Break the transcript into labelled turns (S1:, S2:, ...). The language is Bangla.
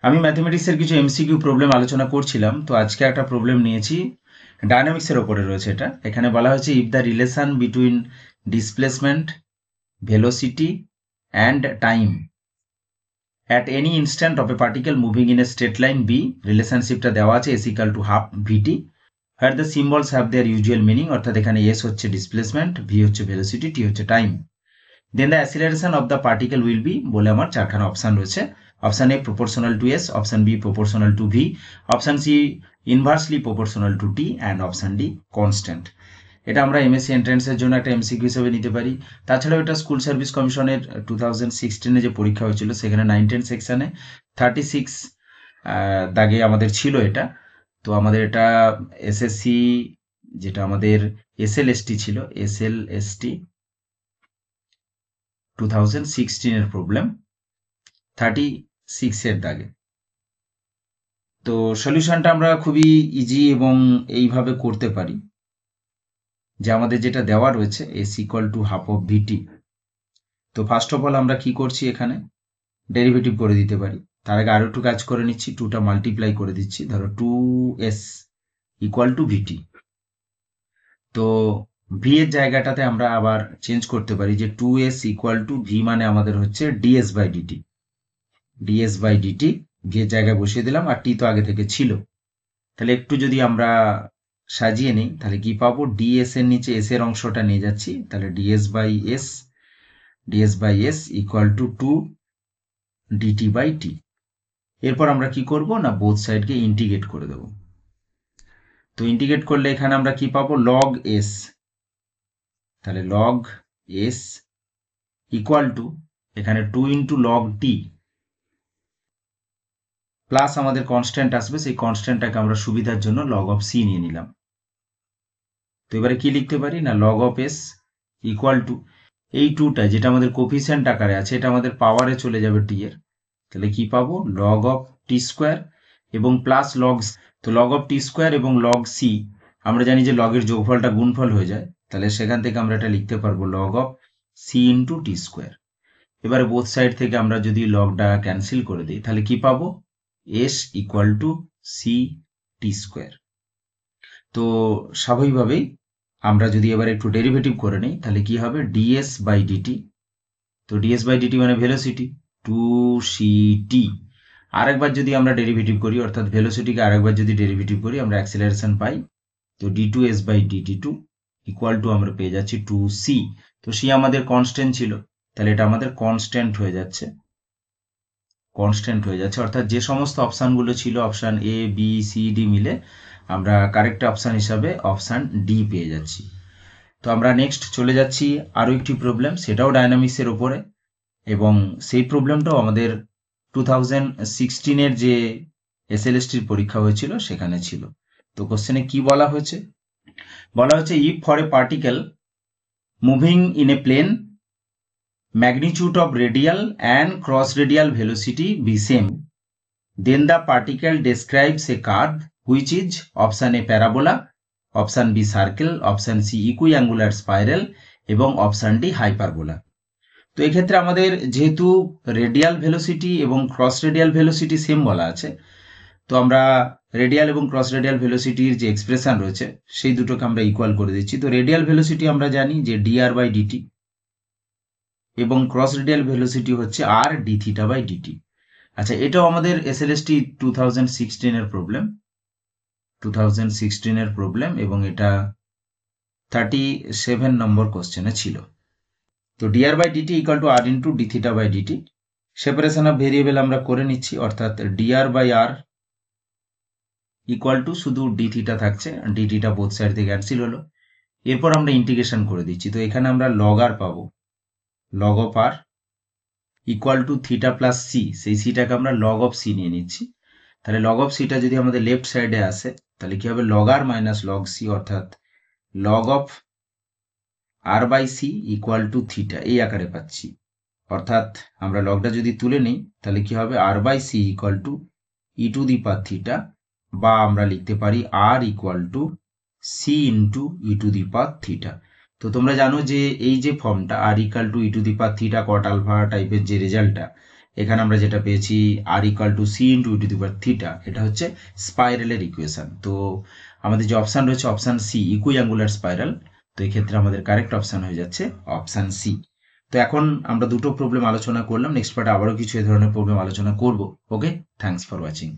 S1: আমি ম্যাথমেটিক্সের কিছু এমসিকিউ প্রবলেম আলোচনা করছিলাম, তো আজকে একটা প্রবলেম নিয়েছি ডায়নামিক্সের ওপরে রয়েছে। এখানে বলা হয়েছে if the relation between displacement, velocity and time at any instant of a particle moving in a straight line be, রিলেশনশিপটা দেওয়া আছে s equal to half v t, where the symbols have their usual meaning, অর্থাৎ এখানে এস হচ্ছে ডিসপ্লেসমেন্ট, ভি হচ্ছে ভেলোসিটি, টি হচ্ছে time. Then the acceleration of the particle will be, বলে আমার চারখানা অপশান রয়েছে। Option A proportional to s, option B proportional to V, option C inversely proportional to T, and option D constant. এটা আমরা এমএসসি এন্ট্রান্সের জন্য একটা এমসিকিউ হিসেবে নিতে পারি। তাছাড়াও এটা স্কুল সার্ভিস কমিশনের 2016-এ যে পরীক্ষা হয়েছিল সেখানে 9-10 সেকশনে 36 দাগে আমাদের ছিল এটা। তো আমাদের এটা এসএসসি, যেটা আমাদের এসএলএসটি ছিল, এসএলএসটি 2016-এর প্রবলেম 36-এর দাগে। তো সলিউশনটা আমরা খুবই ইজি এবং এইভাবে করতে পারি যে আমাদের যেটা দেওয়া রয়েছে s equal to half of v t. তো ফার্স্ট অফ অল আমরা কি করছি, এখানে ডেরিভেটিভ করে দিতে পারি। তার আগে আরো একটু কাজ করে নিচ্ছি, 2টা মাল্টিপ্লাই করে দিচ্ছি, ধরো 2s ইকুয়াল টু ভিটি। তো ভি এর জায়গাটাতে আমরা আবার চেঞ্জ করতে পারি যে 2s ইকুয়াল টু ভি মানে আমাদের হচ্ছে ds by dt, ds by dt V এর জায়গায় বসিয়ে দিলাম, আর টি তো আগে থেকে ছিল। তাহলে একটু যদি আমরা সাজিয়ে নিই তাহলে কি পাবো, ds এর নিচে s এর অংশটা নিয়ে যাচ্ছি, তাহলে ds by s equal to 2 dt by t. এরপর আমরা কি করব না, বোথ সাইডকে ইন্টিগ্রেট করে দেব। তো ইন্টিগ্রেট করলে এখানে আমরা কি পাবো, log s, তাহলে log s ইকুয়াল টু এখানে 2 ইন্টু log t প্লাস আমাদের কনস্ট্যান্ট আসবে, সেই কনস্ট্যান্টটাকে আমরা সুবিধার জন্য log অফ c নিয়ে নিলাম। তো এবারে কি লিখতে পারি না, log of s equal two এই 2টা যেটা আমাদের কোফিসিয়েন্ট আকারে আছে এটা আমাদের পাওয়ারে চলে যাবে t এর, তাহলে কি পাবো log অফ t স্কোয়ার এবং প্লাস log, তো log অফ t স্কোয়ার এবং log c আমরা জানি যে লগের যোগফলটা গুণফল হয়ে যায়, তাহলে সেখান থেকে আমরা এটা লিখতে পারবো log of c into T square. এবারে বোথ সাইড থেকে আমরা যদি লগটা ক্যান্সেল করে দিই তাহলে কি পাবো, s equal to C T square. তো স্বাভাবিকভাবেই আমরা যদি এবার একটু ডেরিভেটিভ করে নিই তাহলে কি হবে, ds বাই ডিটি, তো ds বাই ডিটি মানে ভেলোসিটি 2ct। আরেকবার যদি আমরা ডেরিভেটিভ করি, অর্থাৎ ভেলোসিটিকে আরেকবার যদি ডেরিভেটিভ করি আমরা অ্যাক্সিলারেশন পাই, তো d2s by dt2 equal to আমরা পেয়ে যাচ্ছি 2c। তো c আমাদের কনস্ট্যান্ট ছিল, তাহলে এটা আমাদের কনস্ট্যান্ট হয়ে যাচ্ছে, অর্থাৎ যে সমস্ত অপশানগুলো ছিল option A B C D মিলে আমরা কারেক্ট অপশান হিসাবে অপশান ডি পেয়ে যাচ্ছি। তো আমরা নেক্সট চলে যাচ্ছি আরও একটি প্রবলেম, সেটাও ডায়নামিক্সের ওপরে, এবং সেই প্রবলেমটাও আমাদের 2016-এর যে এসএলএসটির পরীক্ষা হয়েছিল সেখানে ছিল। তো কোশ্চেনে কি বলা হয়েছে, if for a particle moving in a plane magnitude of radial and cross radial velocity be same, then the particle describes a curve which is option A parabola, option B circle, option C equiangular spiral এবং option D hyperbola। তো এক্ষেত্রে আমাদের যেহেতু রেডিয়াল ভেলোসিটি এবং ক্রস রেডিয়াল ভেলোসিটি সেম বলা আছে, তো আমরা রেডিয়াল এবং ক্রস রেডিয়াল ভেলোসিটির যে এক্সপ্রেশন রয়েছে সেই দুটোকে আমরা ইকুয়াল করে দিচ্ছি। তো রেডিয়াল ভেলোসিটি আমরা জানি যে dr বাই ডিটি এবং ক্রস রেডিয়াল ভেলোসিটি হচ্ছে আর ডি থিটা বাই ডিটি। আচ্ছা, এটাও আমাদের এসএলএসটি 2016-এর প্রবলেম এবং এটা 37 নম্বর কোশ্চেনে ছিল। তো dr by dt equal to r into d theta by dt, separation of variable আমরা করে নিচ্ছি, অর্থাৎ dr by r equal to শুধু ডি থিটা থাকছে, ডি থিটা বোথ সাইড থেকে ক্যান্সেল হলো। এরপর আমরা ইন্টিগ্রেশন করে দিচ্ছি, তো এখানে আমরা লগ আর পাবো, log of r equal to theta plus C, সেই সিটাকে আমরা লগ অফ সি নিয়ে নিচ্ছি। তাহলে লগ অফ সিটা যদি আমাদের লেফট সাইডে আসে তাহলে কি হবে, log r minus log C, অর্থাৎ log of r by C equal to theta, এই আকারে পাচ্ছি। অর্থাৎ আমরা লগটা যদি তুলে নিই তাহলে কি হবে, r by C equal to e to the power theta, বা আমরা লিখতে পারি r equal to c into e to the power theta. তো তোমরা জানো যে এই যে ফর্মটা r equal to e to the power theta cot alpha টাইপের যে রেজাল্টটা, এখানে আমরা যেটা পেয়েছি r equal to c into u to the power theta, এটা হচ্ছে স্পাইরালের ইকুয়েশন। তো আমাদের যে অপশান রয়েছে অপশান সি, ইকুইঅ্যাঙ্গুলার স্পাইরাল। তো এই ক্ষেত্রে আমাদের কারেক্ট অপশান হয়ে যাচ্ছে অপশান সি। তো এখন আমরা দুটো প্রবলেম আলোচনা করলাম, নেক্সট পার্টে আবারও কিছু এই ধরনের প্রবলেম আলোচনা করব। ওকে, থ্যাঙ্কস ফর ওয়াচিং।